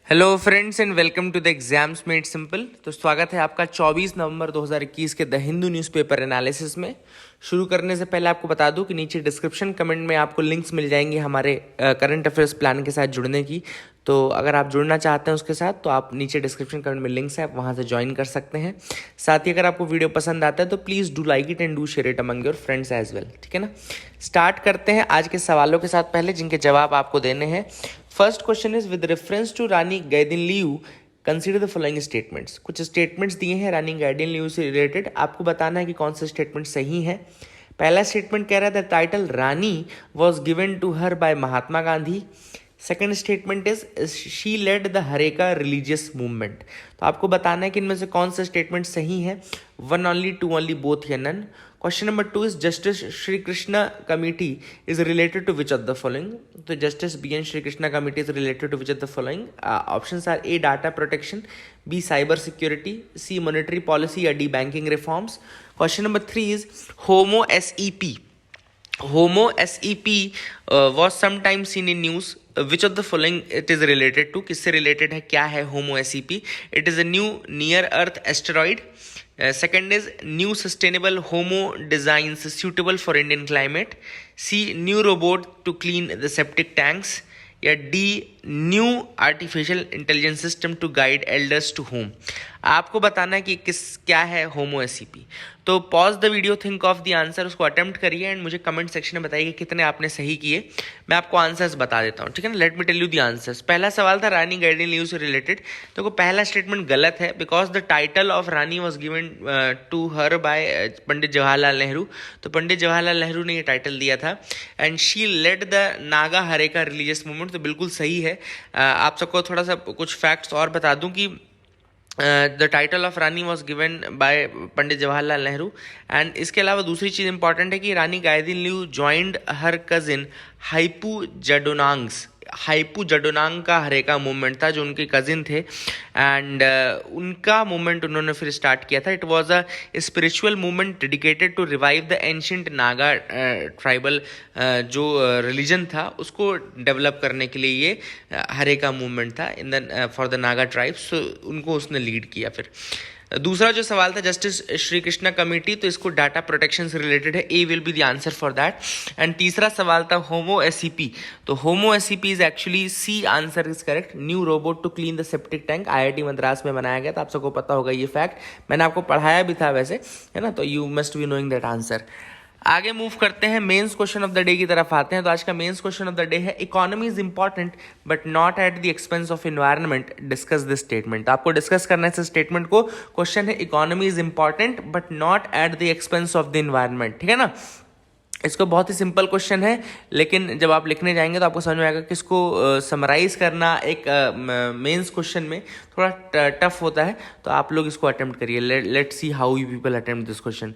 Hello friends and welcome to the exams made simple. तो स्वागत है आपका 24 नवंबर 2021 के द हिंदू न्यूज़पेपर एनालिसिस में। शुरू करने से पहले आपको बता दूं कि नीचे डिस्क्रिप्शन कमेंट में आपको लिंक्स मिल जाएंगे हमारे करंट अफेयर्स प्लान के साथ जुड़ने की। तो अगर आप जुड़ना चाहते हैं उसके साथ तो आप नीचे डिस्क्रिप्शन कमेंट में लिंक्स है, आप वहाँ से ज्वाइन कर सकते हैं। साथ ही अगर आपको वीडियो पसंद आता है तो please do like it and do share it among your friends as well. ठीक है ना। स्टार्ट करते हैं आज के सवालों के साथ पहले जिनके जवाब आपको देने हैं। First question is with reference to Rani Gaidinliu consider the following statements. कुछ स्टेटमेंट्स दिए हैं रानी गैदिनलियू से रिलेटेड, आपको बताना है कि कौन से स्टेटमेंट सही है। पहला स्टेटमेंट कह रहा था title Rani was given to her by Mahatma Gandhi. Second statement is she led the Heraka religious movement. तो आपको बताना है कि इनमें से कौन सा स्टेटमेंट सही है। One only, two only, both या none. Question number 2 is justice Srikrishna committee is related to which of the following. तो justice BN Srikrishna committee is related to which of the following. Options are A data protection, B cyber security, C monetary policy या D banking reforms. Question number 3 is homo SEP. Homo SEP was sometimes seen in news. Which of the following it is related to? किससे related है, क्या है Homo SEP? It is a new near Earth asteroid. Second is new sustainable Homo designs suitable for Indian climate. C new robot to clean the septic tanks. या the new artificial intelligence system to guide elders to home. आपको बताना है कि क्या है homo SEP। तो pause the video, think of the answer, उसको attempt करिए एंड मुझे कमेंट सेक्शन में बताइए कितने आपने सही किए। मैं आपको आंसर्स बता देता हूँ, ठीक है ना। Let me tell you the answers. पहला सवाल था रानी गैदिनलियू से रिलेटेड। तो पहला स्टेटमेंट गलत है because the title of Rani was given to her by Pandit Jawaharlal Nehru. तो पंडित जवाहरलाल नेहरू ने ये टाइटल दिया था। And she led the Naga Heraka religious movement. तो बिल्कुल सही है। आप सबको थोड़ा सा कुछ फैक्ट्स और बता दूं कि the title of Rani was given by Pandit Jawaharlal Nehru. And इसके अलावा दूसरी चीज़ इंपॉर्टेंट है कि रानी गैदिनलियू ज्वाइंड हर कजिन हाइपू जडोनांग का हरेका मूवमेंट था, जो उनके कजिन थे। एंड उनका मूवमेंट उन्होंने फिर स्टार्ट किया था। It was a spiritual movement dedicated to revive the ancient Naga tribal जो रिलीजन था उसको डेवलप करने के लिए ये हरेका मूवमेंट था in the for the Naga tribes. उनको उसने लीड किया। फिर दूसरा जो सवाल था जस्टिस श्री कृष्णा कमेटी, तो इसको डाटा प्रोटेक्शन से रिलेटेड है। A will be the answer for that. And तीसरा सवाल था होमो SEP। तो homo SEP is actually C answer is correct, new robot to clean the septic tank. IIT Madras में बनाया गया था। आप सबको पता होगा ये फैक्ट, मैंने आपको पढ़ाया भी था वैसे, है ना। तो you must be knowing that answer. आगे मूव करते हैं, mains question of the day की तरफ आते हैं। तो आज का mains question of the day है economy is important but not at the expense of environment, discuss this statement. आपको डिस्कस करना है इस स्टेटमेंट को। क्वेश्चन है economy is important but not at the expense of the environment, ठीक है ना। इसको बहुत ही सिंपल क्वेश्चन है, लेकिन जब आप लिखने जाएंगे तो आपको समझ में आएगा कि इसको समराइज करना एक मेंस क्वेश्चन में थोड़ा टफ होता है। तो आप लोग इसको अटेम्प्ट करिए। Let's see how you people attempt this question.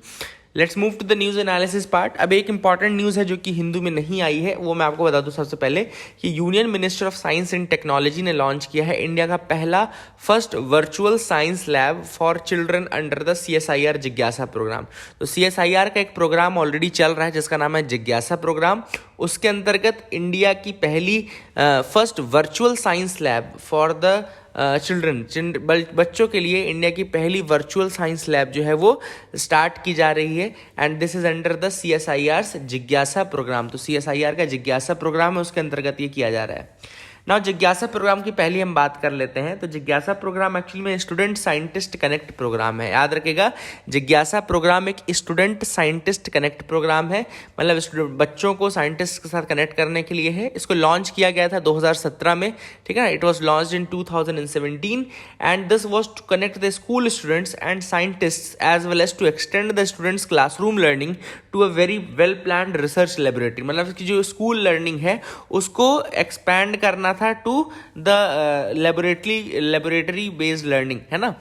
Let's move to the news analysis part. अब एक इंपॉर्टेंट न्यूज़ है जो कि हिंदू में नहीं आई है, वो मैं आपको बता दूं सबसे पहले कि union minister of science and technology ने लॉन्च किया है इंडिया का पहला first virtual science lab for children under the CSIR जिज्ञासा प्रोग्राम। तो CSIR का एक प्रोग्राम ऑलरेडी चल रहा है जिसका नाम है जिज्ञासा प्रोग्राम। उसके अंतर्गत इंडिया की पहली first virtual science lab for the children, बच्चों के लिए इंडिया की पहली वर्चुअल साइंस लैब जो है वो स्टार्ट की जा रही है। And this is under the CSIR जिज्ञासा प्रोग्राम। तो CSIR का जिज्ञासा प्रोग्राम है, उसके अंतर्गत ये किया जा रहा है। नाउ जिज्ञासा प्रोग्राम की पहली हम बात कर लेते हैं। तो जिज्ञासा प्रोग्राम एक्चुअली में स्टूडेंट साइंटिस्ट कनेक्ट प्रोग्राम है। याद रखिएगा, जिज्ञासा प्रोग्राम एक स्टूडेंट साइंटिस्ट कनेक्ट प्रोग्राम है, मतलब बच्चों को साइंटिस्ट के साथ कनेक्ट करने के लिए है। इसको लॉन्च किया गया था 2017 में, ठीक है ना। It was launch in 2017 and this was to connect the school students and scientist as well as to extend the students classroom learning to a very well planned research laboratory. मतलब कि जो स्कूल लर्निंग है उसको expand करना था to the laboratory based learning, है ना।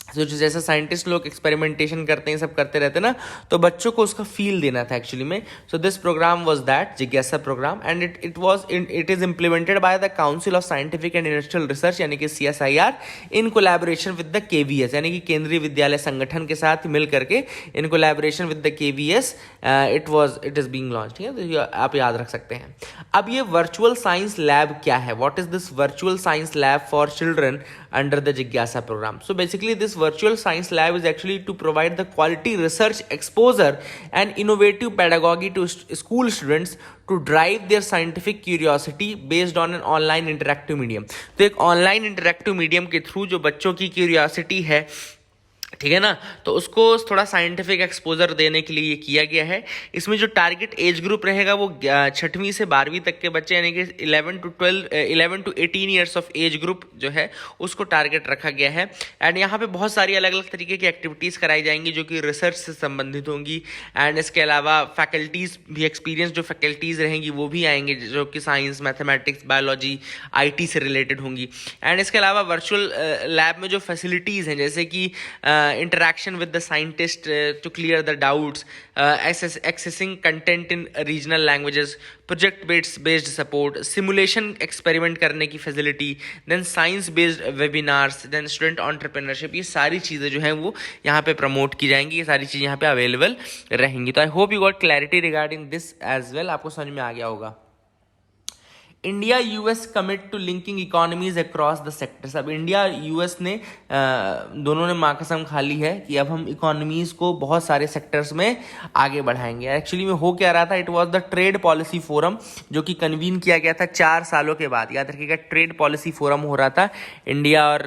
तो जैसे साइंटिस्ट लोग एक्सपेरिमेंटेशन करते हैं, सब करते रहते हैं ना, तो बच्चों को उसका फील देना था एक्चुअली में. So this program was that जिज्ञासा program, and it is implemented by the Council of Scientific and Industrial Research यानी कि CSIR in collaboration with the KVS यानी कि केंद्रीय विद्यालय संगठन के साथ मिल करके इन collaboration with the KVS it is being launch. ठीक है, तो आप याद रख सकते हैं. अब ये वर्चुअल साइंस लैब क्या है? What is this virtual science lab for children under the Jigyasa program? So basically this virtual science lab is actually to provide the quality research exposure and innovative pedagogy to school students to drive their scientific curiosity based on an online interactive medium. तो एक online interactive medium के through जो बच्चों की curiosity है, ठीक है ना, तो उसको थोड़ा साइंटिफिक एक्सपोजर देने के लिए ये किया गया है. इसमें जो टारगेट एज ग्रुप रहेगा वो 6वीं से 12वीं तक के बच्चे यानी कि 11 to 18 years of age group जो है उसको टारगेट रखा गया है. एंड यहाँ पे बहुत सारी अलग अलग तरीके की एक्टिविटीज़ कराई जाएंगी जो कि रिसर्च से संबंधित होंगी. एंड इसके अलावा फैकल्टीज़ भी, एक्सपीरियंस जो फैकल्टीज़ रहेंगी वो भी आएंगे जो कि साइंस, मैथमेटिक्स, बायोलॉजी, IT से रिलेटेड होंगी. एंड इसके अलावा वर्चुअल लैब में जो फैसिलिटीज़ हैं जैसे कि interaction with the scientist to clear the doubts, accessing content in regional languages, project based support, simulation experiment करने की facility, then science based webinars, then student entrepreneurship, ये सारी चीज़ें जो हैं वो यहाँ पे प्रमोट की जाएंगी, ये सारी चीज़ें यहाँ पे अवेलेबल रहेंगी. तो I hope you got clarity regarding this as well. आपको समझ में आ गया होगा. India US commit to linking economies across the sectors. अब इंडिया US ने दोनों ने माँ कसम खा ली है कि अब हम इकोनॉमीज को बहुत सारे सेक्टर्स में आगे बढ़ाएंगे. एक्चुअली में हो क्या रहा था, it was the trade policy forum जो कि कन्वीन किया गया था 4 सालों के बाद. याद रखिएगा, ट्रेड पॉलिसी फोरम हो रहा था इंडिया और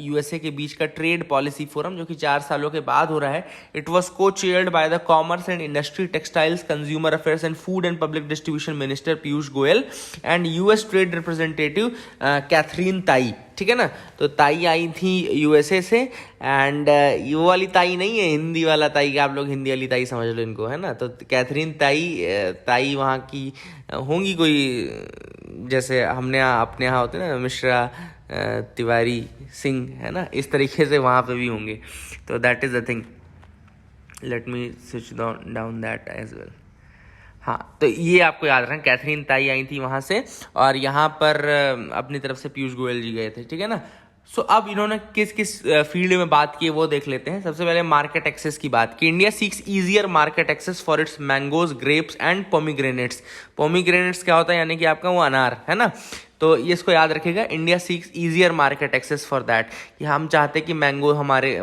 USA के बीच का ट्रेड पॉलिसी फोरम जो कि 4 सालों के बाद हो रहा है. It was co chaired by the commerce and industry, textiles, consumer affairs and food and public distribution minister Piyush Goyal and US trade representative Katherine Tai. ठीक है ना, तो ताई आई थी USA से. एंड ये वाली ताई नहीं है, हिंदी वाला ताई, आप लोग हिंदी वाली ताई समझ लो इनको, है ना. तो कैथरीन ताई वहाँ की होंगी कोई, जैसे हमने अपने यहाँ होते ना मिश्रा, तिवारी, सिंह, है ना, इस तरीके से वहाँ पे भी होंगे. तो that is the thing. Let me switch down that as well. हाँ, तो ये आपको याद रखना, कैथरीन ताई आई थी वहाँ से और यहाँ पर अपनी तरफ से पीयूष गोयल जी गए थे. ठीक है ना. सो अब इन्होंने किस किस फील्ड में बात की वो देख लेते हैं. सबसे पहले मार्केट एक्सेस की बात की. India seeks easier market access for its mangoes, grapes and pomegranates. Pomegranates क्या होता है, यानी कि आपका वो अनार, है ना. तो ये इसको याद रखिएगा, India seeks easier market access for that. कि हम चाहते हैं कि मैंगो हमारे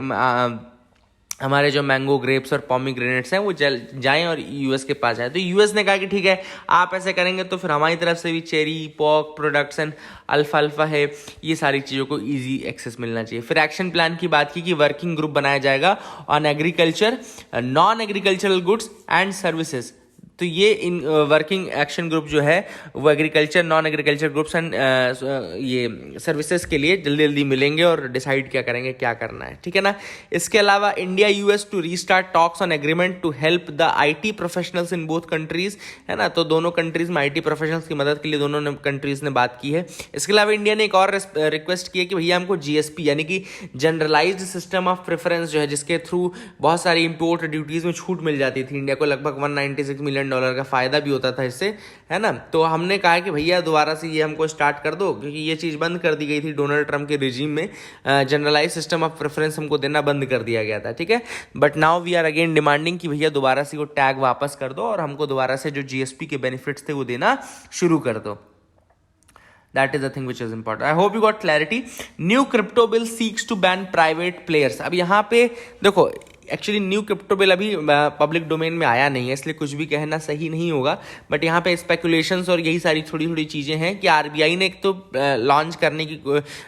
जो मैंगो, ग्रेप्स और पॉमीग्रेनेट्स हैं वो जाएं और US के पास जाए. तो US ने कहा कि ठीक है, आप ऐसे करेंगे तो फिर हमारी तरफ से भी चेरी, पॉक, प्रोडक्शन, अल्फा है, ये सारी चीज़ों को इजी एक्सेस मिलना चाहिए. फिर एक्शन प्लान की बात की कि वर्किंग ग्रुप बनाया जाएगा on agriculture, non agricultural goods and services. तो ये इन वर्किंग एक्शन ग्रुप जो है वो agriculture, non agriculture groups and ये सर्विसेज के लिए जल्दी जल्दी मिलेंगे और डिसाइड क्या करेंगे, क्या करना है. ठीक है ना. इसके अलावा India US to restart talks on agreement to help the IT professionals in both countries, है ना. तो दोनों कंट्रीज में IT प्रोफेशनल्स की मदद के लिए दोनों कंट्रीज ने बात की है. इसके अलावा इंडिया ने एक और रिक्वेस्ट की है कि भैया हमको GSP यानी कि जनरलाइज्ड सिस्टम ऑफ प्रेफरेंस जो है, जिसके थ्रू बहुत सारी इम्पोर्ट ड्यूटीज में छूट मिल जाती थी इंडिया को, लगभग $196 मिलियन का फायदा भी होता था इससे, है ना. तो हमने कहा कि भैया दोबारा से ये हमको स्टार्ट कर दो, क्योंकि ये चीज़ बंद कर दी गई थी डोनाल्ड ट्रंप के रिजीम में. जनरलाइज सिस्टम ऑफ प्रेफरेंस हमको देना बंद कर दिया गया था. ठीक है. But now we are again demanding कि भैया दोबारा से वो टैग वापस कर दो और हमको दोबारा से जो GSP के बेनिफिट्स थे वो देना शुरू कर दो. That is the thing which is important. I hope you got clarity. New crypto bill seeks to ban private players. अब यहाँ पे देखो, एक्चुअली न्यू क्रिप्टो बिल अभी पब्लिक डोमेन में आया नहीं है, इसलिए कुछ भी कहना सही नहीं होगा. बट यहाँ पे स्पेकुलेशंस और यही सारी थोड़ी थोड़ी चीज़ें हैं कि RBI ने एक तो लॉन्च करने की,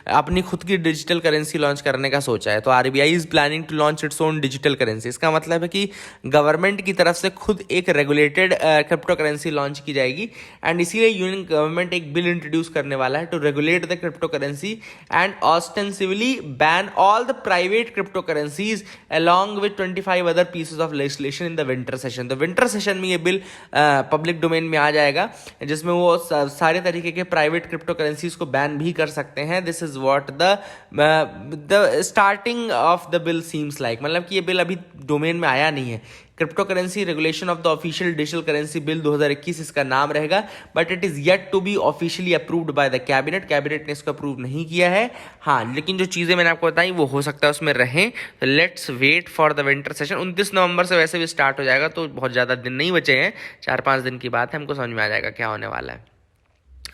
अपनी खुद की डिजिटल करेंसी लॉन्च करने का सोचा है. तो RBI is planning to launch its own digital currency. इसका मतलब है कि गवर्नमेंट की तरफ से खुद एक रेगुलेटेड क्रिप्टो करेंसी लॉन्च की जाएगी. एंड इसीलिए यूनियन गवर्नमेंट एक बिल इंट्रोड्यूस करने वाला है to regulate the crypto currency and ostensibly ban all the private crypto currencies along with with 25 other pieces of legislation in the winter session. तो winter session में ये bill public domain में आ जाएगा, जिसमें वो सारे तरीके के प्राइवेट क्रिप्टो करेंसीज को बैन भी कर सकते हैं। This is what the starting of the bill seems like, मतलब कि ये बिल अभी डोमेन में आया नहीं है। Crypto currency regulation of the official digital currency bill 2021 इसका नाम रहेगा, but it is yet to be officially approved by the cabinet. Cabinet ने इसको अप्रूव नहीं किया है। हाँ, लेकिन जो चीज़ें मैंने आपको बताई वो हो सकता है उसमें रहें। तो let's wait for the winter session. 29 नवंबर से वैसे भी स्टार्ट हो जाएगा, तो बहुत ज़्यादा दिन नहीं बचे हैं, 4-5 दिन की बात है, हमको समझ में आ जाएगा क्या होने वाला है।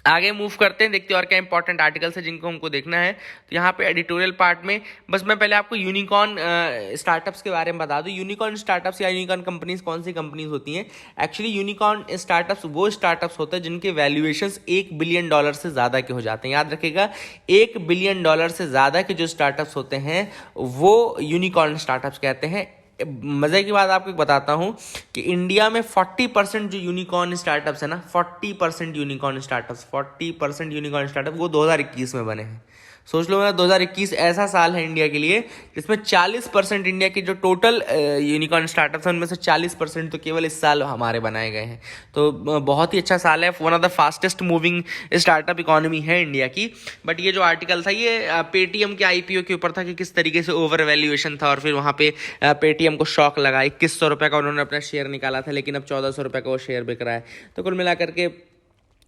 आगे मूव करते हैं, देखते हैं और क्या इंपॉर्टेंट आर्टिकल्स है जिनको हमको देखना है। तो यहाँ पे एडिटोरियल पार्ट में बस मैं पहले आपको यूनिकॉर्न स्टार्टअप्स के बारे में बता दूं। यूनिकॉर्न स्टार्टअप्स या यूनिकॉर्न कंपनीज कौन सी कंपनीज होती हैं? एक्चुअली यूनिकॉर्न स्टार्टअप्स वो स्टार्टअप्स होते हैं जिनके वैल्यूएशंस $1 बिलियन से ज़्यादा के हो जाते हैं। याद रखिएगा, $1 बिलियन से ज़्यादा के जो स्टार्टअप्स होते हैं वो यूनिकॉर्न स्टार्टअप्स कहते हैं। मजे की बात आपको बताता हूं कि इंडिया में 40% जो यूनिकॉर्न स्टार्टअप्स है ना, 40% यूनिकॉर्न स्टार्टअप वो 2021 में बने हैं। सोच लो ना, 2021 ऐसा साल है इंडिया के लिए जिसमें 40% इंडिया की जो टोटल यूनिकॉर्न स्टार्टअप्स हैं उनमें से 40% तो केवल इस साल हमारे बनाए गए हैं। तो बहुत ही अच्छा साल है, one of the fastest moving startup economy है इंडिया की। बट ये जो आर्टिकल था ये पेटीएम के IPO के ऊपर था कि किस तरीके से ओवर वैल्यूएशन था, और फिर वहाँ पे पेटीएम को शॉक लगा। 2100 रुपये का उन्होंने अपना शेयर निकाला था, लेकिन अब 1400 रुपये का वो शेयर बिक रहा है। तो कुल मिलाकर के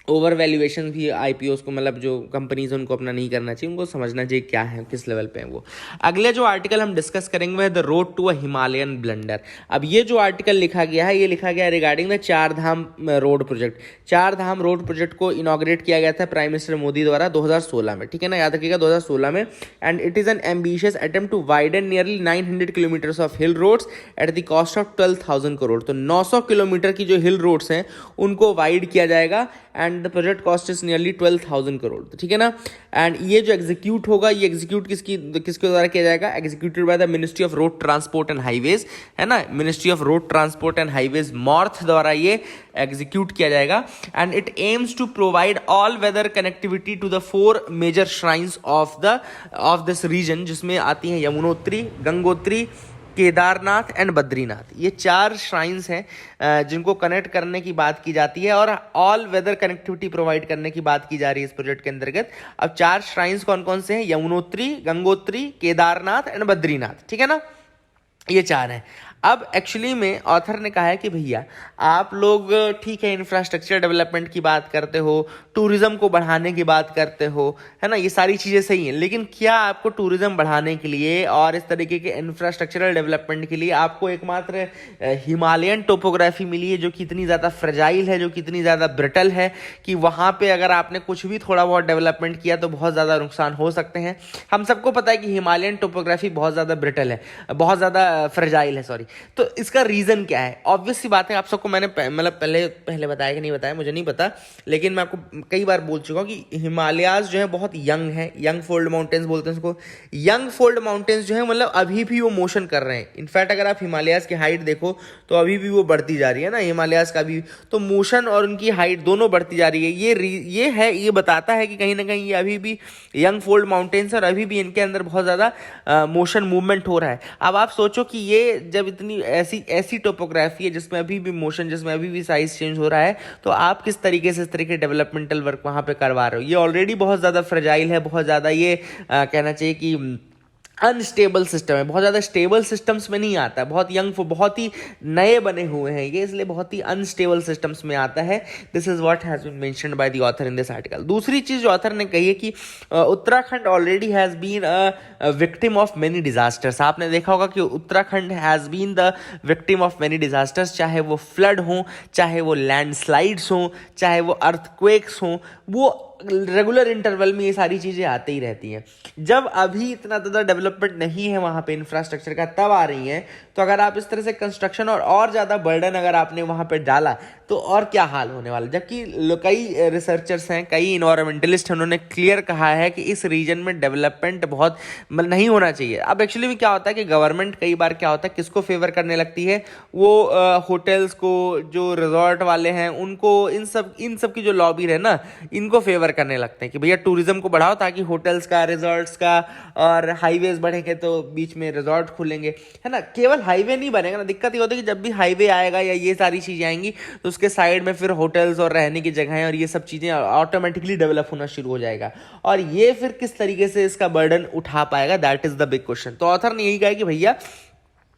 ओवर वैल्यूएशन भी IPOs को, मतलब जो कंपनीज उनको अपना नहीं करना चाहिए, उनको समझना चाहिए क्या है, किस लेवल पे है वो। अगले जो आर्टिकल हम डिस्कस करेंगे वह है the road to a Himalayan blunder. अब ये जो आर्टिकल लिखा गया है, ये लिखा गया है रिगार्डिंग द चार धाम रोड प्रोजेक्ट। चार धाम रोड प्रोजेक्ट को इनॉग्रेट किया गया था प्राइम मिनिस्टर मोदी द्वारा 2016 में, ठीक है ना, याद रखिएगा 2016 में। And it is an ambitious attempt to widen nearly 900 kilometres of hill roads at the cost of 12,000 crore. तो 900 किलोमीटर की जो हिल रोड्स हैं उनको वाइड किया जाएगा, and the project cost is nearly 12,000 crore. तो ठीक है ना। एंड ये जो एग्जीक्यूट होगा, ये एग्जीक्यूट किसके द्वारा किया जाएगा? Executed by the ministry of road transport and highways, है ना, ministry of road transport and highways MoRTH द्वारा ये एग्जीक्यूट किया जाएगा। And it aims to provide all weather connectivity to the 4 major shrines of this region, जिसमें आती हैं Yamunotri, Gangotri, Kedarnath and Badrinath. ये 4 श्राइन्स हैं जिनको कनेक्ट करने की बात की जाती है, और ऑल वेदर कनेक्टिविटी प्रोवाइड करने की बात की जा रही है इस प्रोजेक्ट के अंतर्गत। अब 4 श्राइन्स कौन कौन से हैं? यमुनोत्री, गंगोत्री, केदारनाथ एंड बद्रीनाथ, ठीक है ना, ये 4 हैं। अब एक्चुअली में ऑथर ने कहा है कि भैया आप लोग ठीक है इंफ्रास्ट्रक्चर डेवलपमेंट की बात करते हो, टूरिज्म को बढ़ाने की बात करते हो, है ना, ये सारी चीज़ें सही हैं, लेकिन क्या आपको टूरिज्म बढ़ाने के लिए और इस तरीके के इंफ्रास्ट्रक्चरल डेवलपमेंट के लिए आपको एकमात्र हिमालयन टोपोग्राफी मिली है जो कि इतनी ज़्यादा फ्रेजाइल है, जो कि इतनी ज़्यादा ब्रिटल है कि वहाँ पर अगर आपने कुछ भी थोड़ा बहुत डेवलपमेंट किया तो बहुत ज़्यादा नुकसान हो सकते हैं? हम सबको पता है कि हिमालयन टोपोग्राफी बहुत ज़्यादा ब्रिटल है, बहुत ज़्यादा फ्रेजाइल है, सॉरी। तो इसका रीजन क्या है? ऑब्वियस सी बात है, आप सबको मैंने मतलब पहले बताया कि नहीं बताया मुझे नहीं पता, लेकिन मैं आपको कई बार बोल चुका हूँ कि हिमालयाज जो है बहुत यंग है, यंग फोल्ड माउंटेन्स बोलते हैं उसको। यंग फोल्ड माउंटेन्स जो है मतलब अभी भी वो मोशन कर रहे हैं। इनफैक्ट अगर आप हिमालयाज की हाइट देखो तो अभी भी वो बढ़ती जा रही है ना, हिमालयाज का भी तो मोशन और उनकी हाइट दोनों बढ़ती जा रही है। ये बताता है कि कहीं ना कहीं ये अभी भी यंग फोल्ड माउंटेन्स और अभी भी इनके अंदर बहुत ज़्यादा मोशन मूवमेंट हो रहा है। अब आप सोचो कि ये जब इतनी ऐसी टोपोग्राफी है जिसमें अभी भी मोशन, जिसमें अभी भी साइज चेंज हो रहा है, तो आप किस तरीके से इस तरीके डेवलपमेंटल वर्क वहां पे करवा रहे हो? ये ऑलरेडी बहुत ज़्यादा फ्रेजाइल है, बहुत ज़्यादा ये कहना चाहिए कि अनस्टेबल सिस्टम है, बहुत ज़्यादा स्टेबल सिस्टम्स में नहीं आता है, बहुत ही नए बने हुए हैं ये, इसलिए बहुत ही अनस्टेबल सिस्टम्स में आता है। This is what has been mentioned by the author in this article. दूसरी चीज़ जो ऑथर ने कही है कि Uttarakhand already has been a victim of many disasters. आपने देखा होगा कि Uttarakhand has been the victim of many disasters, चाहे वो फ्लड हो, चाहे वो लैंडस्लाइड्स हों, चाहे वो अर्थक्वेक्स हों, वो रेगुलर इंटरवल में ये सारी चीज़ें आती ही रहती हैं। जब अभी इतना ज़्यादा डेवलपमेंट नहीं है वहाँ पे इंफ्रास्ट्रक्चर का, तब आ रही हैं। तो अगर आप इस तरह से कंस्ट्रक्शन और ज़्यादा बर्डन अगर आपने वहाँ पे डाला तो और क्या हाल होने वाला। जबकि कई रिसर्चर्स हैं, कई इन्वायरमेंटलिस्ट हैं, उन्होंने क्लियर कहा है कि इस रीजन में डेवलपमेंट बहुत नहीं होना चाहिए। अब एक्चुअली में क्या होता है कि गवर्नमेंट कई बार क्या होता है किसको फेवर करने लगती है, वो होटल्स को, जो रिजॉर्ट वाले हैं उनको, इन सब की जो लॉबी है ना, इनको फेवर प्रेफर करने लगते हैं कि भैया टूरिज्म को बढ़ाओ ताकि होटल्स का, रिजॉर्ट्स का और हाईवेज बढ़ेंगे तो बीच में रिजॉर्ट खुलेंगे, है ना। केवल हाईवे नहीं बनेगा ना, दिक्कत ये होती है कि जब भी हाईवे आएगा या ये सारी चीज़ें आएंगी तो उसके साइड में फिर होटल्स और रहने की जगहें और ये सब चीज़ें ऑटोमेटिकली डेवलप होना शुरू हो जाएगा, और ये फिर किस तरीके से इसका बर्डन उठा पाएगा, that is the big question. तो ऑथर ने यही कहा कि भैया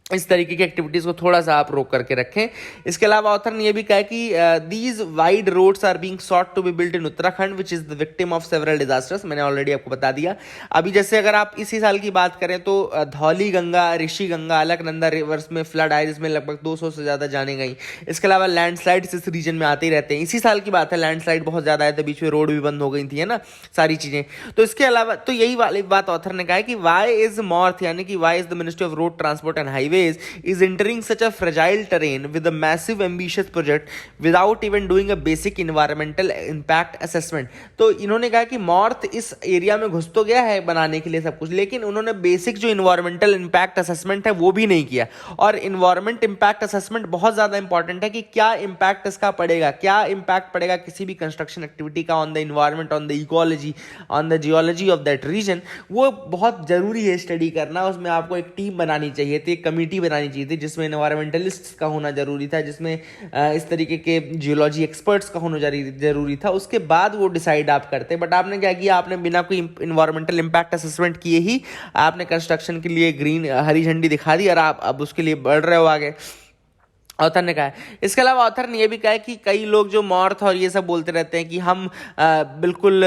इस तरीके की एक्टिविटीज को थोड़ा सा आप रोक करके रखें। इसके अलावा ऑथर ने यह भी कहा कि these wide roads are being sought to be built in Uttarakhand which is the victim of several disasters. मैंने ऑलरेडी आपको बता दिया। अभी जैसे अगर आप इसी साल की बात करें तो धौली गंगा, ऋषि गंगा, अलकनंदा रिवर्स में फ्लड आए जिसमें लगभग 200 से ज्यादा जाने गई। इसके अलावा लैंडस्लाइड्स इस रीजन में आते ही रहते हैं। इसी साल की बात है, लैंडस्लाइड बहुत ज्यादा आए थे, बीच में रोड भी बंद हो गई थी, है ना, सारी चीजें। तो इसके अलावा तो यही वाली बात ऑथर ने कहा है कि वाई इज मॉर्थ, यानी कि why is the ministry of road transport and highways is entering such a fragile terrain with a massive ambitious project without even doing a basic environmental impact assessment। तो इन्होंने कहा कि मॉर्थ इस area में घुस तो गया है बनाने के लिए सब कुछ, लेकिन उन्होंने बेसिक जो इन्वायरमेंटल इम्पैक्ट असेसमेंट है वो भी नहीं किया। और इन्वायरमेंट इम्पैक्ट असेसमेंट बहुत ज्यादा इंपॉर्टेंट है कि क्या इम्पैक्ट इसका पड़ेगा, क्या इम्पैक्ट पड़ेगा किसी भी कंस्ट्रक्शन एक्टिविटी का on the environment, on the ecology, on the geology of that region. वो बहुत जरूरी है स्टडी करना। उसमें आपको एक टीम बनानी चाहिए थी, एक कमेटी बनानी चाहिए थी जिसमें एनवायरमेंटलिस्ट्स का होना जरूरी था, जिसमें इस तरीके के जियोलॉजी एक्सपर्ट्स का होना जरूरी था। उसके बाद वो डिसाइड आप करते। बट आपने क्या किया, आपने बिना कोई इन्वायरमेंटल इम्पैक्ट असेसमेंट किए ही आपने कंस्ट्रक्शन के लिए ग्रीन हरी झंडी दिखा दी और आप अब उसके लिए बढ़ रहे हो आगे, ऑथर ने कहा है। इसके अलावा ऑथर ने यह भी कहा है कि कई लोग जो मॉर्थ और ये सब बोलते रहते हैं कि हम बिल्कुल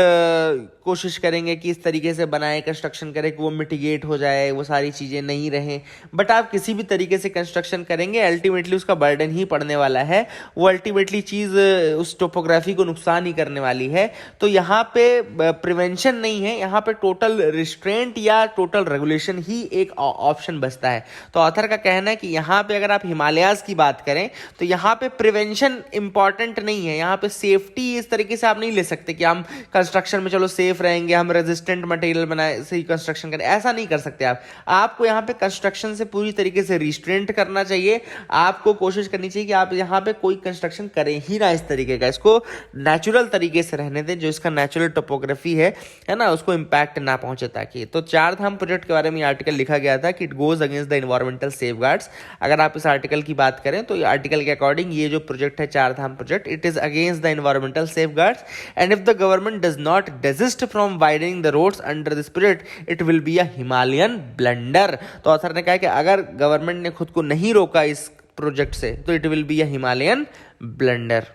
कोशिश करेंगे कि इस तरीके से बनाए, कंस्ट्रक्शन करें कि वो मिटिगेट हो जाए, वो सारी चीज़ें नहीं रहें। बट आप किसी भी तरीके से कंस्ट्रक्शन करेंगे अल्टीमेटली उसका बर्डन ही पड़ने वाला है। वो अल्टीमेटली चीज़ उस टोपोग्राफी को नुकसान ही करने वाली है। तो यहाँ पे प्रिवेंशन नहीं है, यहाँ पे टोटल रिस्ट्रेंट या टोटल रेगुलेशन ही एक ऑप्शन बचता है। तो ऑथर का कहना है कि यहाँ पे अगर आप हिमालयाज की बात करें तो यहाँ पे प्रिवेंशन इंपॉर्टेंट नहीं है, यहाँ पे सेफ्टी इस तरीके से आप नहीं ले सकते कि हम कंस्ट्रक्शन में चलो सेफ रहेंगे, हम रेजिस्टेंट मटेरियल बनाए से ही कंस्ट्रक्शन करें, ऐसा नहीं कर सकते आप। आपको यहाँ पे कंस्ट्रक्शन से पूरी तरीके से रिस्ट्रेंट करना चाहिए। आपको कोशिश करनी चाहिए कि आप यहाँ पे कोई कंस्ट्रक्शन करें ही ना इस तरीके का, इसको नेचुरल तरीके से रहने दें, जो इसका नेचुरल टोपोग्राफी है ना, उसको इंपैक्ट ना पहुंचे ताकि। तो चार धाम प्रोजेक्ट के बारे में आर्टिकल लिखा गया था कि it goes against the environmental safeguards. अगर आप इस आर्टिकल की बात करें तो आर्टिकल के अकॉर्डिंग ये जो प्रोजेक्ट है Char Dham project, it is against the environmental safeguards and if the government does not desist from widening the roads under this project it will be a Himalayan blunder. तो author ने कहा कि अगर government ने खुद को नहीं रोका इस प्रोजेक्ट से तो it will be a Himalayan blunder.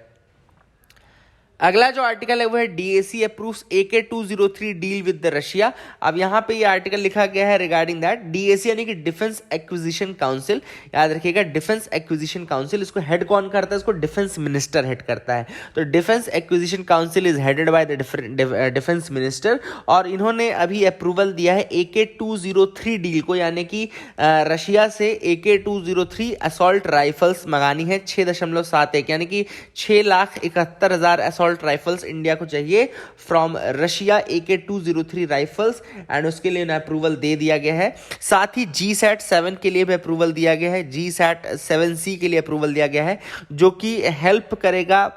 अगला जो आर्टिकल है वो है DAC approves AK-203 deal with the Russia. अब यहाँ पे ये आर्टिकल लिखा गया है रिगार्डिंग दैट डीएसी यानी कि डिफेंस एक्विजिशन काउंसिल। याद रखिएगा डिफेंस एक्विजिशन काउंसिल, इसको हेड कौन करता है, इसको डिफेंस मिनिस्टर हेड करता है। तो defence acquisition council is headed by the defence minister और इन्होंने अभी अप्रूवल दिया है AK-203 डील को, यानी कि रशिया से AK-203 असॉल्ट राइफल्स मंगानी है 6.71, यानी कि 6,71,000 असॉल्ट राइफल्स इंडिया को चाहिए from Russia, AK-203 rifles, and उसके लिए अप्रूवल दे दिया गया है। साथ ही GSAT-7 के लिए भी अप्रूवल दिया गया है, GSAT-7C के लिए अप्रूवल दिया गया है, जो कि हेल्प करेगा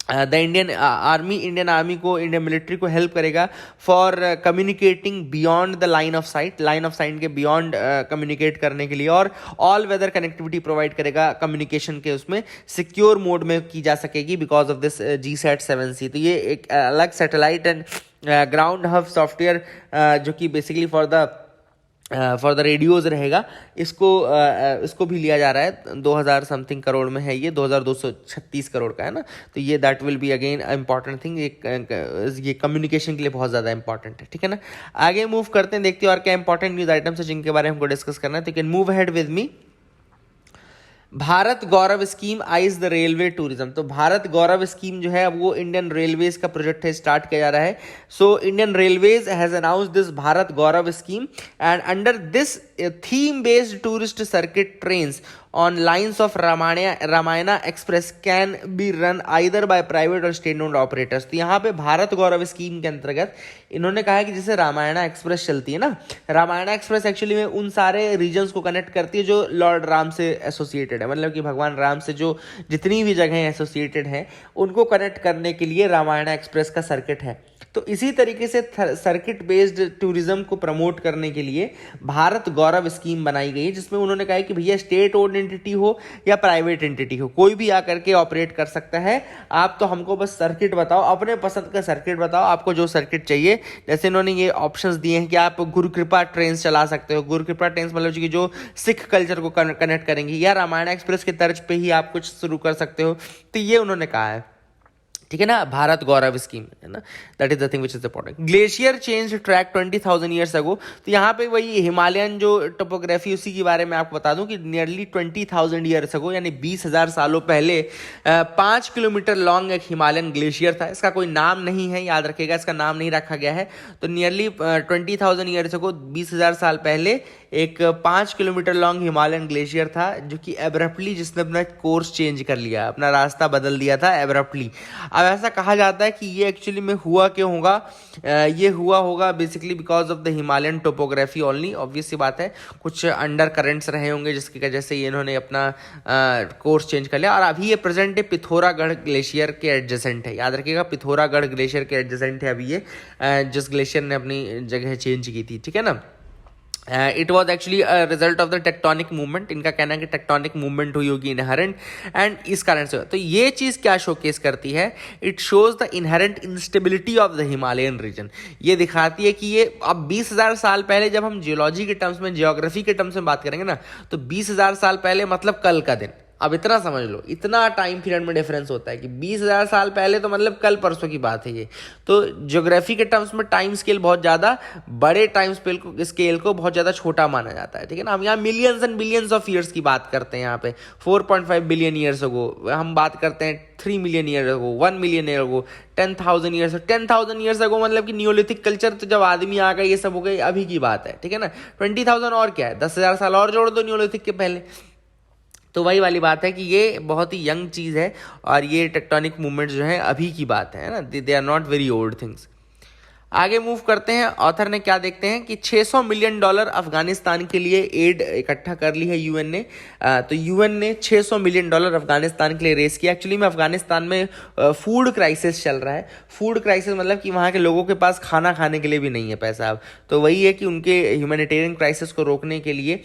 द इंडियन आर्मी को, इंडियन मिलिट्री को हेल्प करेगा for communicating beyond the line of site के बियॉन्ड कम्युनिकेट करने के लिए, और ऑल वेदर कनेक्टिविटी प्रोवाइड करेगा कम्युनिकेशन के, उसमें सिक्योर मोड में की जा सकेगी बिकॉज ऑफ दिस GSAT-7C। तो ये एक अलग satellite and ground hub software जो कि बेसिकली फॉर द रेडियोज रहेगा, इसको भी लिया जा रहा है। 2000 समथिंग करोड़ में है ये, 2236 करोड़ का है ना। तो ये that will be again important thing, ये कम्युनिकेशन के लिए बहुत ज़्यादा इंपॉर्टेंट है, ठीक है ना। आगे मूव करते हैं, देखते हैं और क्या इंपॉर्टेंट न्यूज़ आइटम्स है जिनके बारे में हमको डिस्कस करना है। तो can move ahead with me. Bharat Gaurav scheme eyes the railway tourism. तो भारत गौरव स्कीम जो है वो इंडियन रेलवेज का प्रोजेक्ट है, स्टार्ट किया जा रहा है। So Indian railways has announced this Bharat Gaurav scheme and under this theme based tourist circuit trains on lines of Ramayana Express can be run either by private or state owned operators। तो यहाँ पे भारत गौरव scheme के अंतर्गत इन्होंने कहा है कि जैसे रामायणा एक्सप्रेस चलती है ना, रामायणा एक्सप्रेस एक्चुअली में उन सारे रीजन्स को कनेक्ट करती है जो लॉर्ड राम से एसोसिएटेड है, मतलब कि भगवान राम से जो जितनी भी जगहें एसोसिएटेड हैं उनको कनेक्ट करने के लिए रामायणा एक्सप्रेस का सर्किट है। तो इसी तरीके से सर्किट बेस्ड टूरिज्म को प्रमोट करने के लिए भारत गौरव स्कीम बनाई गई है, जिसमें उन्होंने कहा है कि भैया स्टेट ओन्ड एंटिटी हो या प्राइवेट एंटिटी हो, कोई भी आकर के ऑपरेट कर सकता है, आप तो हमको बस सर्किट बताओ, अपने पसंद का सर्किट बताओ, आपको जो सर्किट चाहिए। जैसे इन्होंने ये ऑप्शंस दिए हैं कि आप गुरु कृपा ट्रेन चला सकते हो। गुरु कृपा ट्रेन मतलब कि जो सिख कल्चर को कनेक्ट करेंगी, या रामायण एक्सप्रेस के तर्ज पे ही आप कुछ शुरू कर सकते हो। तो ये उन्होंने कहा है, ठीक है ना, भारत गौरव स्कीम है ना, that is the thing which is important. Glacier change track 20,000 years ago, तो यहाँ पे वही हिमालयन जो टोपोग्राफी उसी के बारे में आपको बता दूं कि नियरली 20,000 ईयर्स अगो यानी 20,000 सालों पहले 5 किलोमीटर लॉन्ग एक हिमालयन ग्लेशियर था। इसका कोई नाम नहीं है, याद रखिएगा, इसका नाम नहीं रखा गया है। तो नियरली 20,000 ईयर्स अगो 20,000 साल पहले एक 5 किलोमीटर लॉन्ग हिमालयन ग्लेशियर था, जो कि एब्रप्टली जिसने अपना कोर्स चेंज कर लिया, अपना रास्ता बदल दिया था एब्रप्टली। अब ऐसा कहा जाता है कि ये एक्चुअली में हुआ क्यों होगा, ये हुआ होगा basically because of the Himalayan topography only. Obvious सी बात है, कुछ अंडर करेंट्स रहे होंगे जिसकी वजह से ये इन्होंने अपना कोर्स चेंज कर लिया। और अभी ये प्रेजेंट है पिथौरागढ़ ग्लेशियर के एडजेसेंट है, याद रखिएगा, पिथौरागढ़ ग्लेशियर के एडजेसेंट है अभी ये, जिस ग्लेशियर ने अपनी जगह चेंज की थी, ठीक है ना। It was actually result of the tectonic movement. इनका कहना है कि टेक्टोनिक मूवमेंट हुई होगी इनहेरेंट, एंड इस कारण से। तो ये चीज़ क्या शोकेस करती है, it shows the inherent instability of the Himalayan region. ये दिखाती है कि ये अब 20,000 साल पहले, जब हम जियोलॉजी के टर्म्स में, जियोग्राफी के टर्म्स में बात करेंगे ना, तो 20,000 साल पहले मतलब कल का दिन। अब इतना समझ लो, इतना टाइम पीरियड में डिफरेंस होता है कि 20,000 साल पहले तो मतलब कल परसों की बात है ये। तो ज्योग्राफी के टर्म्स में टाइम स्केल बहुत ज़्यादा, बड़े टाइम स्केल को बहुत ज़्यादा छोटा माना जाता है, ठीक है ना। हम यहाँ millions and billions of years की बात करते हैं, यहाँ पे 4.5 बिलियन ईयर्स अगो हम बात करते हैं, 3 million year ago, 1 million year ago, 10,000 years, 10,000 years ago मतलब कि नियोलिथिक कल्चर, तो जब आदमी आ गए ये सब हो गए, अभी की बात है, ठीक है ना। 20,000 और क्या है, 10,000 साल और जोड़ दो नियोलिथिक के पहले। तो वही वाली बात है कि ये बहुत ही यंग चीज़ है, और ये टेक्टोनिक मूवमेंट्स जो हैं अभी की बात है ना, they are not very old things. आगे मूव करते हैं, ऑथर ने क्या देखते हैं कि $600 मिलियन अफगानिस्तान के लिए एड इकट्ठा कर ली है यूएन ने। तो यूएन ने $600 मिलियन अफगानिस्तान के लिए रेस किया। एक्चुअली में अफगानिस्तान में फूड क्राइसिस चल रहा है। फूड क्राइसिस मतलब कि वहाँ के लोगों के पास खाना खाने के लिए भी नहीं है पैसा। अब तो वही है कि उनके ह्यूमैनिटेरियन क्राइसिस को रोकने के लिए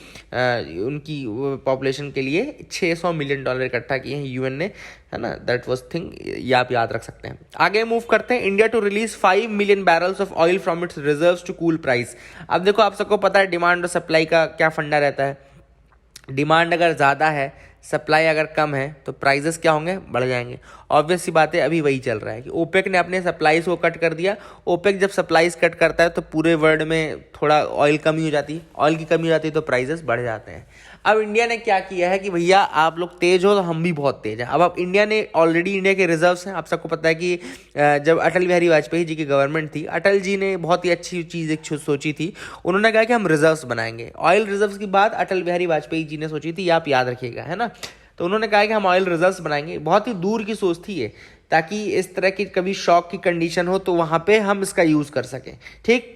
उनकी पॉपुलेशन के लिए $600 मिलियन इकट्ठा किए हैं यूएन ने, है ना। दैट वाज थिंग, ये आप याद रख सकते हैं। आगे मूव करते हैं, India to release 5 million barrels of oil from its reserves to cool price. अब देखो, आप सबको पता है डिमांड और सप्लाई का क्या फंडा रहता है। डिमांड अगर ज़्यादा है, सप्लाई अगर कम है, तो प्राइजेस क्या होंगे, बढ़ जाएंगे। ऑब्वियस सी बात है, अभी वही चल रहा है कि ओपेक ने अपने सप्लाईज को कट कर दिया। ओपेक जब सप्लाईज कट करता है तो पूरे वर्ल्ड में थोड़ा ऑयल कमी हो जाती है, ऑयल की कमी हो जाती है तो प्राइजेस बढ़ जाते हैं। अब इंडिया ने क्या किया है कि भैया आप लोग तेज हो तो हम भी बहुत तेज हैं। अब इंडिया ने ऑलरेडी, इंडिया के रिजर्व्स हैं, आप सबको पता है कि जब अटल बिहारी वाजपेयी जी की गवर्नमेंट थी, अटल जी ने बहुत ही अच्छी चीज़ एक सोची थी। उन्होंने कहा कि हम रिजर्व्स बनाएंगे। ऑयल रिजर्व्स की बात अटल बिहारी वाजपेयी जी ने सोची थी, आप याद रखिएगा, है ना। तो उन्होंने कहा कि हम ऑयल रिजर्व्स बनाएंगे। बहुत ही दूर की सोच थी ये, ताकि इस तरह की कभी शॉक की कंडीशन हो तो वहाँ पे हम इसका यूज़ कर सकें, ठीक।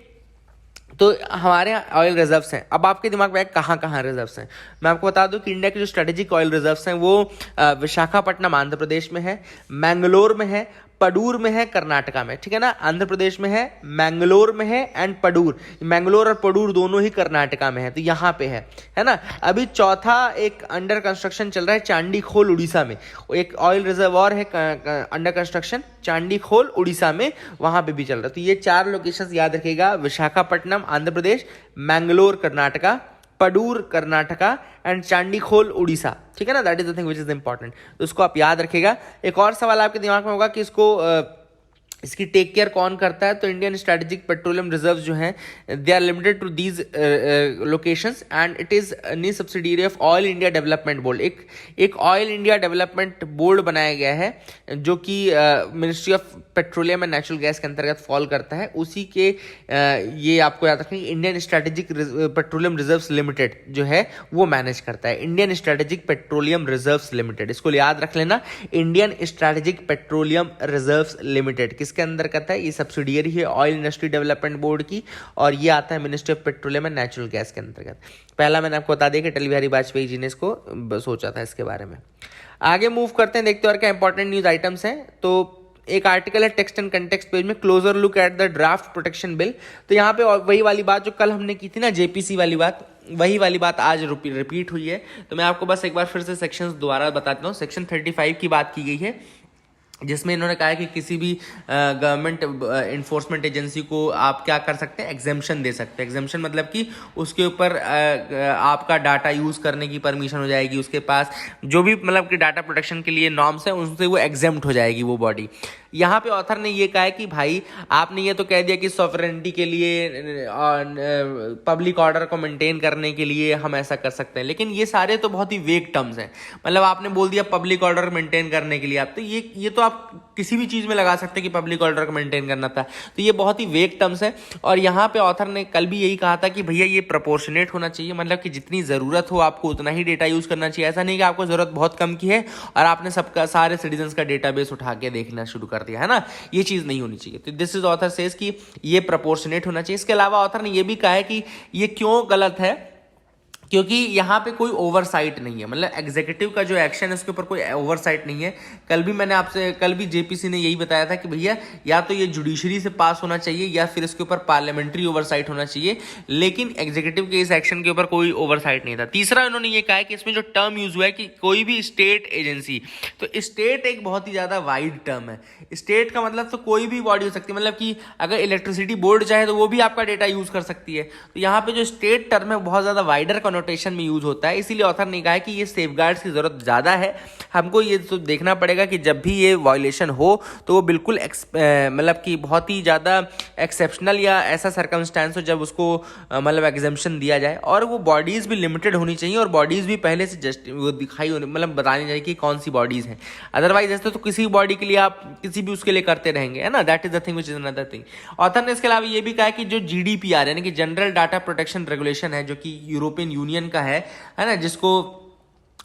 तो हमारे यहाँ ऑयल रिजर्व्स हैं। अब आपके दिमाग में कहाँ कहाँ रिजर्व्स हैं, मैं आपको बता दूं कि इंडिया के जो स्ट्रेटेजिक ऑयल रिजर्व्स हैं वो विशाखापट्टनम आंध्र प्रदेश में है, मैंगलोर में है, पडूर में है, कर्नाटका में, ठीक है ना। आंध्र प्रदेश में है, मैंगलोर में है एंड पडूर। मैंगलोर और पडूर दोनों ही कर्नाटका में है, तो यहाँ पे है ना। अभी चौथा एक अंडर कंस्ट्रक्शन चल रहा है चांडीखोल उड़ीसा में, एक ऑयल रिजर्वॉर है अंडर कंस्ट्रक्शन चांडीखोल उड़ीसा में, वहां पे भी चल रहा है। तो ये 4 लोकेशंस याद रखिएगा, विशाखापट्टनम आंध्र प्रदेश, मैंगलोर कर्नाटका, पडूर कर्नाटका एंड चांडीखोल उड़ीसा, ठीक है ना। That is the thing which is important, तो उसको आप याद रखिएगा। एक और सवाल आपके दिमाग में होगा कि इसकी टेक केयर कौन करता है, तो इंडियन स्ट्रेटेजिक पेट्रोलियम रिजर्व्स जो हैं, they are limited to these locations and it is a subsidiary of oil India development board. एक ऑयल इंडिया डेवलपमेंट बोर्ड बनाया गया है जो कि ministry of petroleum and natural gas के अंतर्गत फॉल करता है। उसी के ये आपको याद रखेंगे, Indian strategic petroleum reserves limited जो है वो मैनेज करता है, Indian strategic petroleum reserves limited. इसको याद रख लेना, Indian strategic petroleum reserves limited किसके अंतर्गत है, ये सब्सिडियरी है ऑयल इंडस्ट्री डेवलपमेंट बोर्ड की, और ये आता है ministry of petroleum and natural gas के अंतर्गत। पहला मैंने आपको बता दिया कि अटल बिहारी वाजपेयी जी ने इसको सोचा था इसके बारे में। आगे मूव करते हैं, देखते हैं और क्या इंपॉर्टेंट न्यूज आइटम्स हैं। तो एक आर्टिकल है टेक्स्ट एंड कंटेक्स्ट पेज में, closure look at the draft protection bill. तो यहाँ पे वही वाली बात जो कल हमने की थी ना, जेपीसी वाली बात, वही वाली बात आज रिपीट हुई है। तो मैं आपको बस एक बार फिर से सेक्शंस दोबारा बताता हूँ। सेक्शन 35 की बात की गई है, जिसमें इन्होंने कहा है कि किसी भी गवर्नमेंट इन्फोर्समेंट एजेंसी को आप क्या कर सकते हैं, एग्जेम्पशन दे सकते हैं। एग्जेम्पशन मतलब कि उसके ऊपर आपका डाटा यूज़ करने की परमिशन हो जाएगी, उसके पास जो भी मतलब कि डाटा प्रोटेक्शन के लिए नॉर्म्स हैं उनसे वो एग्जेम्प्ट हो जाएगी वो बॉडी। यहाँ पे ऑथर ने ये कहा है कि भाई आपने ये तो कह दिया कि सॉवरेनिटी के लिए, पब्लिक ऑर्डर को मेंटेन करने के लिए हम ऐसा कर सकते हैं, लेकिन ये सारे तो बहुत ही वेग टर्म्स हैं। मतलब आपने बोल दिया पब्लिक ऑर्डर मेंटेन करने के लिए, आप तो ये तो आप किसी भी चीज़ में लगा सकते हैं कि पब्लिक ऑर्डर को मेंटेन करना था, तो ये बहुत ही वेग टर्म्स है। और यहाँ पे ऑथर ने कल भी यही कहा था कि भैया ये प्रोपोर्शनेट होना चाहिए, मतलब कि जितनी ज़रूरत हो आपको उतना ही डेटा यूज़ करना चाहिए। ऐसा नहीं कि आपको ज़रूरत बहुत कम की है और आपने सबका सारे सिटीजन्स का डेटाबेस उठा के देखना शुरू कर दिया है ना, ये चीज़ नहीं होनी चाहिए। तो दिस इज ऑथर सेज कि ये प्रोपोर्शनेट होना चाहिए। इसके अलावा ऑथर ने ये भी कहा है कि ये क्यों गलत है, क्योंकि यहाँ पे कोई ओवरसाइट नहीं है, मतलब एग्जीक्यूटिव का जो एक्शन है उसके ऊपर कोई ओवरसाइट नहीं है। कल भी जेपीसी ने यही बताया था कि भैया या तो ये जुडिशरी से पास होना चाहिए या फिर इसके ऊपर पार्लियामेंट्री ओवरसाइट होना चाहिए, लेकिन एग्जीक्यूटिव के इस एक्शन के ऊपर कोई ओवरसाइट नहीं था। तीसरा उन्होंने ये कहा है कि इसमें जो टर्म यूज हुआ है कि कोई भी स्टेट एजेंसी, तो स्टेट एक बहुत ही ज्यादा वाइड टर्म है। स्टेट का मतलब तो कोई भी बॉडी हो सकती है, मतलब कि अगर इलेक्ट्रिसिटी बोर्ड चाहे तो वो भी आपका डेटा यूज कर सकती है। तो यहाँ पे जो स्टेट टर्म है बहुत ज्यादा वाइडर कनोटेशन में यूज होता है, इसीलिए ऑथर ने कहा है कि ये सेफगार्ड्स की जरूरत ज्यादा है। हमको ये तो देखना पड़ेगा कि जब भी ये वायलेशन हो तो वो बिल्कुल मतलब कि बहुत ही ज्यादा एक्सेप्शनल या ऐसा सर्कमस्टेंस हो जब उसको मतलब एग्जेम्पशन दिया जाए, और वो बॉडीज भी लिमिटेड होनी चाहिए और बॉडीज भी पहले से जस्ट वो दिखाई होनी, मतलब बतानी चाहिए कि कौन सी बॉडीज हैं। अदरवाइज ऐसे तो किसी बॉडी के लिए आप किसी भी उसके लिए करते रहेंगे, है ना। That is the thing which is another thing. Author ने इसके अलावा ये भी कहा है कि जो जीडीपीआर यानी कि जनरल डाटा प्रोटेक्शन रेगुलेशन है, जो कि यूरोपियन यूनियन का है ना, जिसको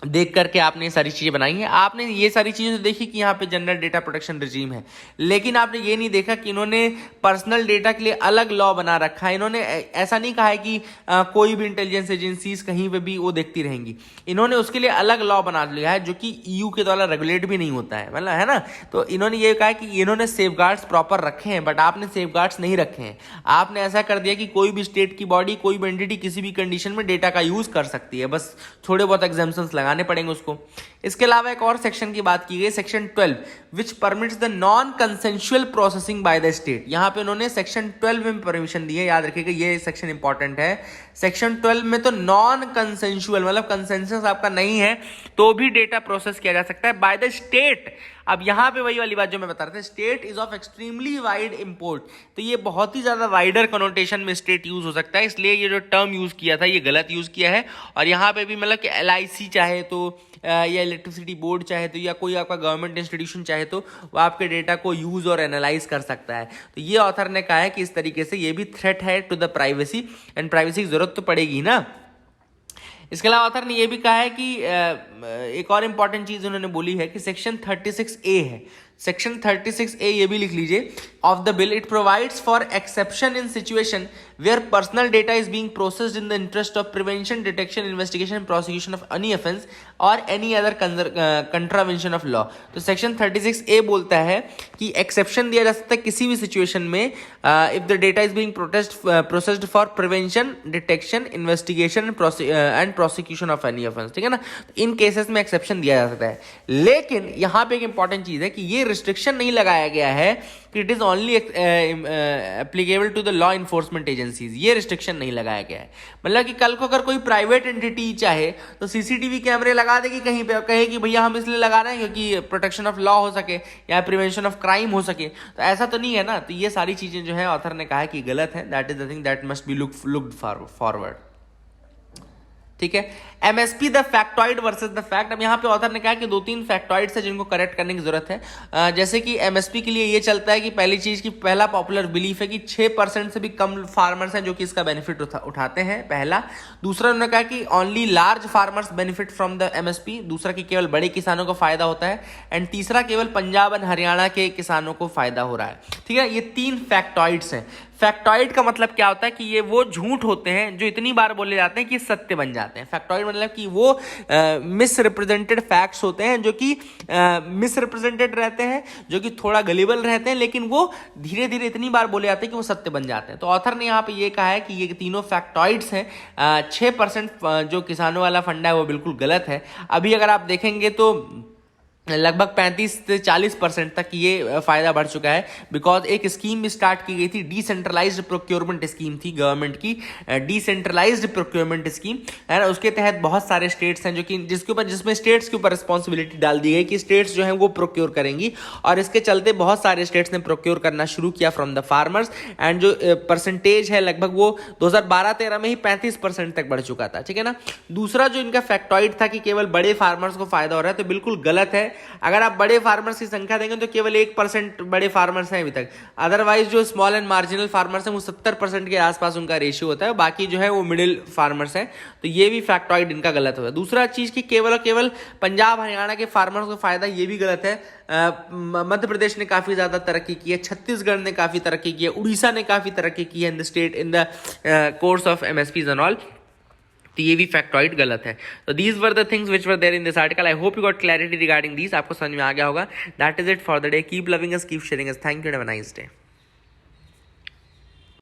देख करके आपने ये सारी चीजें बनाई हैं। आपने ये सारी चीजें तो देखी कि यहाँ पे जनरल डेटा प्रोटेक्शन रिजीम है, लेकिन आपने ये नहीं देखा कि इन्होंने पर्सनल डेटा के लिए अलग लॉ बना रखा है। इन्होंने ऐसा नहीं कहा है कि कोई भी इंटेलिजेंस एजेंसीज कहीं पे भी वो देखती रहेंगी, इन्होंने उसके लिए अलग लॉ बना लिया है जो कि ईयू के द्वारा रेगुलेट भी नहीं होता है, मतलब है ना। तो इन्होंने ये कहा है कि इन्होंने सेफगार्ड्स प्रॉपर रखे हैं, बट आपने सेफगार्ड्स नहीं रखे हैं। आपने ऐसा कर दिया कि कोई भी स्टेट की बॉडी, कोई भी एंटिटी किसी भी कंडीशन में डेटा का यूज कर सकती है, बस थोड़े बहुत एग्जाम्पशंस लगाने पड़ेंगे उसको। इसके अलावा एक और सेक्शन की बात की गई, section 12 which permits the non consensual processing by the state. यहां पे उन्होंने सेक्शन 12 में परमिशन दी है, याद रखिएगा ये सेक्शन इंपॉर्टेंट है। सेक्शन 12 में तो नॉन कंसेंशुअल मतलब कंसेंसस आपका नहीं है तो भी डेटा प्रोसेस किया जा सकता है बाय द स्टेट। अब यहां पे वही वाली बात जो मैं बता रहा था, state is of extremely wide import, तो ये बहुत ही ज्यादा वाइडर कनोटेशन में स्टेट यूज हो सकता है, इसलिए ये जो टर्म यूज किया था ये गलत यूज किया है। और यहाँ पे भी मतलब कि LIC चाहे तो या इलेक्ट्रिसिटी बोर्ड चाहे तो या कोई आपका गवर्नमेंट इंस्टीट्यूशन चाहे तो वो आपके डेटा को यूज और एनालाइज कर सकता है। तो ये ऑथर ने कहा है कि इस तरीके से ये भी थ्रेट है to the privacy, and privacy की जरूरत तो पड़ेगी ना। इसके अलावा ऑथर ने यह भी कहा है कि एक और इंपॉर्टेंट चीज उन्होंने बोली है कि सेक्शन 36A है, सेक्शन 36A ये भी लिख लीजिए of the bill, it provides for exception in situation where personal data is being processed in the interest of prevention, detection, investigation, prosecution of any offence और any other contravention of law. तो section 36A बोलता है कि exception दिया जा सकता है किसी भी सिचुएशन में if the data is being processed for prevention, detection, investigation and prosecution of any offence, ठीक है ना। इन केसेस में एक्सेप्शन दिया जा सकता है, लेकिन यहां पे एक इंपॉर्टेंट चीज है कि ये रिस्ट्रिक्शन नहीं लगाया गया है कि it is only applicable to the law enforcement agencies, ये रिस्ट्रिक्शन नहीं लगाया गया है। मतलब कि कल को अगर कोई प्राइवेट एंटिटी चाहे तो सीसीटीवी कैमरे लगा देगी कहीं पे, कहे कि भैया हम इसलिए लगा रहे हैं क्योंकि प्रोटेक्शन ऑफ लॉ हो सके या प्रिवेंशन ऑफ क्राइम हो सके, तो ऐसा तो नहीं है ना। तो ये सारी चीजें जो है ऑथर ने कहा है कि गलत है, that is the thing that must be looked forward, ठीक है। MSP the factoid versus the fact. अब यहाँ पे ऑथर ने कहा कि 2-3 फैक्टॉइड्स है जिनको करेक्ट करने की जरूरत है। जैसे कि MSP के लिए ये चलता है कि पहली चीज की पहला पॉपुलर बिलीफ है कि 6% से भी कम फार्मर्स हैं जो कि इसका बेनिफिट उठाते हैं, पहला। दूसरा उन्होंने कहा कि only large farmers benefit from the MSP, दूसरा कि केवल बड़े किसानों को फायदा होता है, एंड तीसरा केवल पंजाब एंड हरियाणा के किसानों को फायदा हो रहा है, ठीक है। ये 3 फैक्टॉइड्स हैं। फैक्टॉइड का मतलब क्या होता है कि ये वो झूठ होते हैं जो इतनी बार बोले जाते हैं कि सत्य बन जाते हैं। फैक्टॉइड मतलब कि वो मिसरिप्रेजेंटेड फैक्ट्स होते हैं जो कि मिसरिप्रेजेंटेड रहते हैं, जो कि थोड़ा गलिबल रहते हैं, लेकिन वो धीरे धीरे इतनी बार बोले जाते हैं कि वो सत्य बन जाते हैं। तो ऑथर ने यहाँ पे ये कहा है कि ये तीनों फैक्टॉइड्स हैं। 6% जो किसानों वाला फंडा है वो बिल्कुल गलत है। अभी अगर आप देखेंगे तो लगभग 35 से 40% तक ये फायदा बढ़ चुका है, बिकॉज एक स्कीम स्टार्ट की गई थी, डिसेंट्रलाइज्ड प्रोक्योरमेंट स्कीम थी गवर्नमेंट की, डिसेंट्रलाइज्ड प्रोक्योरमेंट स्कीम है ना। उसके तहत बहुत सारे स्टेट्स हैं जो कि जिसमें स्टेट्स के ऊपर रिस्पॉन्सिबिलिटी डाल दी गई कि स्टेट्स जो है वो प्रोक्योर करेंगी, और इसके चलते बहुत सारे स्टेट्स ने प्रोक्योर करना शुरू किया फ्रॉम द फार्मर्स, एंड जो परसेंटेज है लगभग वो 2012-13 में ही 35% तक बढ़ चुका था, ठीक है ना। दूसरा जो इनका फैक्टॉइड था कि केवल बड़े फार्मर्स को फायदा हो रहा है, तो बिल्कुल गलत है। अगर आप बड़े फार्मर्स की संख्या देंगे तो केवल 1% बड़े फार्मर्स हैं अभी तक, अदरवाइज जो स्मॉल एंड मार्जिनल फार्मर्स हैं वो 70% के आसपास उनका रेशियो होता है, बाकी जो है वो मिडिल फार्मर्स हैं। तो ये भी फैक्टॉइड इनका गलत होगा। दूसरा चीज कि केवल और केवल पंजाब हरियाणा के फार्मर्स को फायदा, ये भी गलत है। मध्य प्रदेश ने काफी ज्यादा तरक्की की है, छत्तीसगढ़ ने काफी तरक्की की है, उड़ीसा ने काफी तरक्की की है in the state in the course of MSPs and all. तो ये भी फैक्टॉइड गलत है। तो these were the things which were there in this article. I hope you got clarity regarding these. आपको समझ में आ गया होगा। That is it for the day. Keep loving us, keep sharing us. Thank you, have a nice day.